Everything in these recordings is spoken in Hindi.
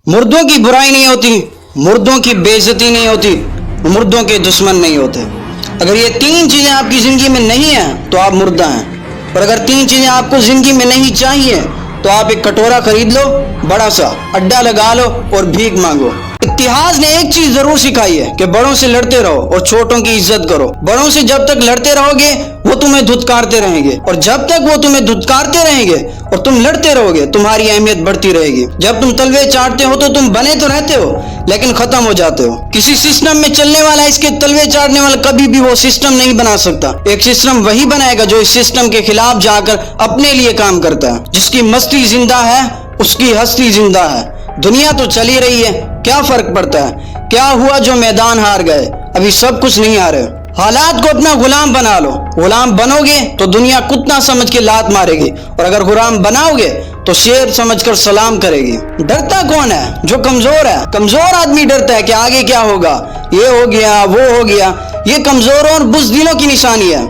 मुर्दों की बुराई नहीं होती, मुर्दों की बेइज्जती नहीं होती, मुर्दों के दुश्मन नहीं होते। अगर ये तीन चीजें आपकी जिंदगी में नहीं है तो आप मुर्दा हैं। और अगर तीन चीजें आपको जिंदगी में नहीं चाहिए तो आप एक कटोरा खरीद लो, बड़ा सा अड्डा लगा लो और भीख मांगो। इतिहास ने एक चीज जरूर सिखाई है कि बड़ों से लड़ते रहो और छोटों की इज्जत करो। बड़ों से जब तक लड़ते रहोगे वो तुम्हें धुतकारते रहेंगे, और जब तक वो तुम्हें धुतकारते रहेंगे और तुम लड़ते रहोगे तुम्हारी अहमियत बढ़ती रहेगी। जब तुम तलवे चाटते हो तो तुम बने तो रहते हो लेकिन खत्म हो जाते हो। किसी सिस्टम में चलने वाला इसके तलवे चाटने वाला कभी भी वो सिस्टम नहीं बना सकता। एक सिस्टम वही बनाएगा जो इस सिस्टम के खिलाफ जाकर अपने लिए काम करता है। जिसकी मस्ती जिंदा है उसकी हस्ती जिंदा है। दुनिया तो चली रही है, क्या फर्क पड़ता है? क्या हुआ जो मैदान हार गए, अभी सब कुछ नहीं हारे। हालात को अपना गुलाम बना लो। गुलाम बनोगे तो दुनिया कुत्ता समझ के लात मारेगी, और अगर गुलाम बनाओगे तो शेर समझकर सलाम करेगी। डरता कौन है? जो कमजोर है। कमजोर आदमी डरता है कि आगे क्या होगा, ये हो गया वो हो गया। ये कमजोरों और बुज़दिलों की निशानी है।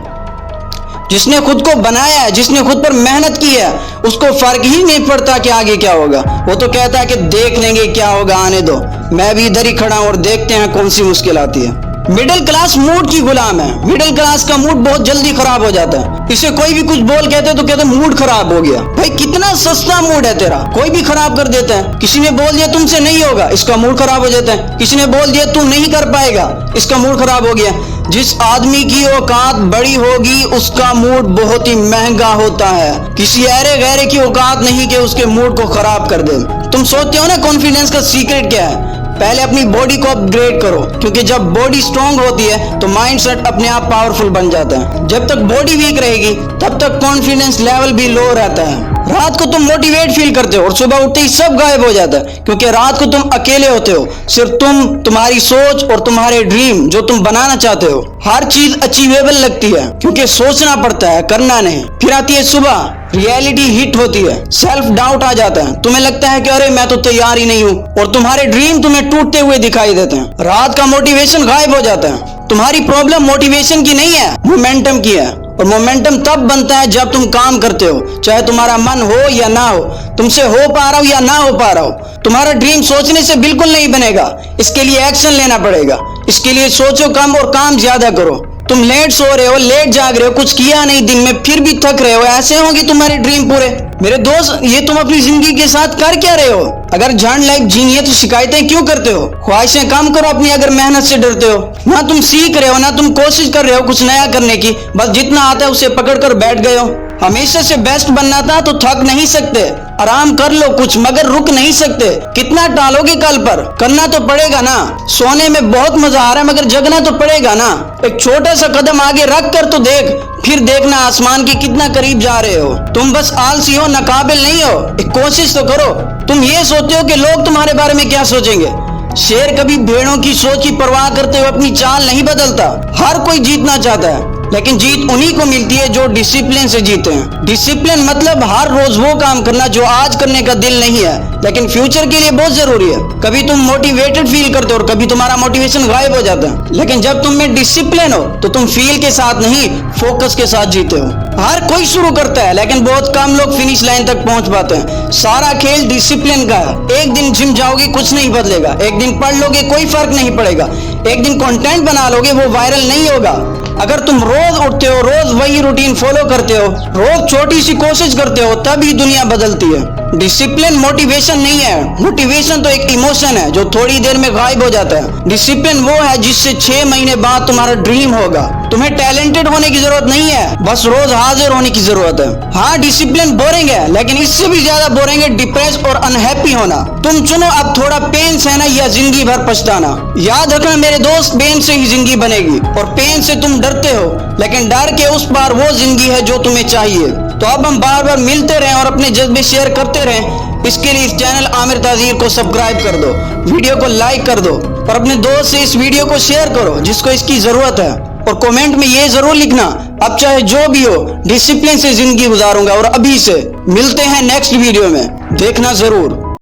जिसने खुद को बनाया है, जिसने खुद पर मेहनत की है, उसको फर्क ही नहीं पड़ता कि आगे क्या होगा। वो तो कहता है कि देख लेंगे क्या होगा, आने दो, मैं भी इधर ही खड़ा हूं और देखते हैं कौन सी मुश्किल आती है। मिडिल क्लास मूड की गुलाम है। मिडिल क्लास का मूड बहुत जल्दी खराब हो जाता है। इसे कोई भी कुछ बोल कहते तो कहते मूड खराब हो गया। भाई कितना सस्ता मूड है तेरा, कोई भी खराब कर देता है। किसी ने बोल दिया तुमसे नहीं होगा, इसका मूड खराब हो जाता है। किसी ने बोल दिया तू नहीं कर पाएगा, इसका मूड खराब हो गया। जिस आदमी की औकात बड़ी होगी उसका मूड बहुत ही महंगा होता है। किसी ऐरे गैरे की औकात नहीं कि उसके मूड को खराब कर दे। तुम सोचते हो ना कॉन्फिडेंस का सीक्रेट क्या है? पहले अपनी बॉडी को अपग्रेड करो, क्योंकि जब बॉडी स्ट्रांग होती है तो माइंडसेट अपने आप पावरफुल बन जाता है। जब तक बॉडी वीक रहेगी तब तक कॉन्फिडेंस लेवल भी लो रहता है। रात को तुम मोटिवेट फील करते हो और सुबह उठते ही सब गायब हो जाता है, क्योंकि रात को तुम अकेले होते हो। सिर्फ तुम, तुम्हारी सोच और तुम्हारे ड्रीम जो तुम बनाना चाहते हो। हर चीज अचीवेबल लगती है क्योंकि सोचना पड़ता है, करना नहीं। फिर आती है सुबह, रियलिटी हिट होती है, सेल्फ डाउट आ जाता है। तुम्हें लगता है कि अरे मैं तो तैयार ही नहीं हूँ, और तुम्हारे ड्रीम तुम्हें टूटते हुए दिखाई देते हैं। रात का मोटिवेशन गायब हो जाता है। तुम्हारी प्रॉब्लम मोटिवेशन की नहीं है, मोमेंटम की है। और मोमेंटम तब बनता है जब तुम काम करते हो, चाहे तुम्हारा मन हो या ना हो, तुमसे हो पा रहा हो या ना हो पा रहा हो। तुम्हारा ड्रीम सोचने से बिल्कुल नहीं बनेगा, इसके लिए एक्शन लेना पड़ेगा। इसके लिए सोचो कम और काम ज्यादा करो। तुम लेट सो रहे हो, लेट जाग रहे हो, कुछ किया नहीं दिन में, फिर भी थक रहे हो, ऐसे होंगे तुम्हारे ड्रीम पूरे? मेरे दोस्त, ये तुम अपनी जिंदगी के साथ कर क्या रहे हो? अगर जान लाइफ जीनी है तो शिकायतें क्यों करते हो? ख्वाहिशें कम करो अपनी, अगर मेहनत से डरते हो। ना तुम सीख रहे हो, ना तुम कोशिश कर रहे हो कुछ नया करने की, बस जितना आता है उसे पकड़ कर बैठ गए हो। हमेशा से बेस्ट बनना था तो थक नहीं सकते। आराम कर लो कुछ, मगर रुक नहीं सकते। कितना टालोगे कल पर? करना तो पड़ेगा ना। सोने में बहुत मजा आ रहा है मगर जगना तो पड़ेगा ना। एक छोटा सा कदम आगे रख कर तो देख, फिर देखना आसमान के कितना करीब जा रहे हो। तुम बस आलसी हो, नाकाबिल नहीं हो। एक कोशिश तो करो। तुम ये सोचते हो कि लोग तुम्हारे बारे में क्या सोचेंगे। शेर कभी भेड़ों की सोच की परवाह करते हुए अपनी चाल नहीं बदलता। हर कोई जीतना चाहता है, लेकिन जीत उन्हीं को मिलती है जो डिसिप्लिन से जीते हैं। डिसिप्लिन मतलब हर रोज वो काम करना जो आज करने का दिल नहीं है लेकिन फ्यूचर के लिए बहुत जरूरी है। कभी तुम मोटिवेटेड फील करते हो और कभी तुम्हारा मोटिवेशन गायब हो जाता है, लेकिन जब तुम में डिसिप्लिन हो तो तुम फील के साथ नहीं, फोकस के साथ जीते हो। हर कोई शुरू करता है लेकिन बहुत कम लोग फिनिश लाइन तक पहुंच पाते हैं। सारा खेल डिसिप्लिन का है। एक दिन जिम जाओगे कुछ नहीं बदलेगा, एक दिन पढ़ लोगे कोई फर्क नहीं पड़ेगा, एक दिन कंटेंट बना लोगे वो वायरल नहीं होगा। अगर तुम रोज उठते हो, रोज वही रूटीन फॉलो करते हो, रोज छोटी सी कोशिश करते हो, तभी दुनिया बदलती है। डिसिप्लिन मोटिवेशन नहीं है। मोटिवेशन तो एक इमोशन है जो थोड़ी देर में गायब हो जाता है। डिसिप्लिन वो है जिससे 6 महीने बाद तुम्हारा ड्रीम होगा। तुम्हें टैलेंटेड होने की जरूरत नहीं है, बस रोज हाजिर होने की जरूरत है। हाँ, डिसिप्लिन बोरिंग है, लेकिन इससे भी ज्यादा बोरिंग है डिप्रेस और अनहैप्पी होना। तुम चुनो अब थोड़ा पेन सहना या जिंदगी भर पछताना। याद रखना मेरे दोस्त, पेन से ही जिंदगी बनेगी, और पेन से तुम डरते हो, लेकिन डर के उस पार वो जिंदगी है जो तुम्हें चाहिए। तो अब हम बार बार मिलते रहें और अपने जज्बे शेयर करते रहें। इसके लिए इस चैनल आमिर ताज़ीर को सब्सक्राइब कर दो, वीडियो को लाइक कर दो, और अपने दोस्त से इस वीडियो को शेयर करो जिसको इसकी जरूरत है। और कमेंट में ये जरूर लिखना, अब चाहे जो भी हो डिसिप्लिन से जिंदगी गुजारूंगा। और अभी से मिलते हैं नेक्स्ट वीडियो में, देखना जरूर।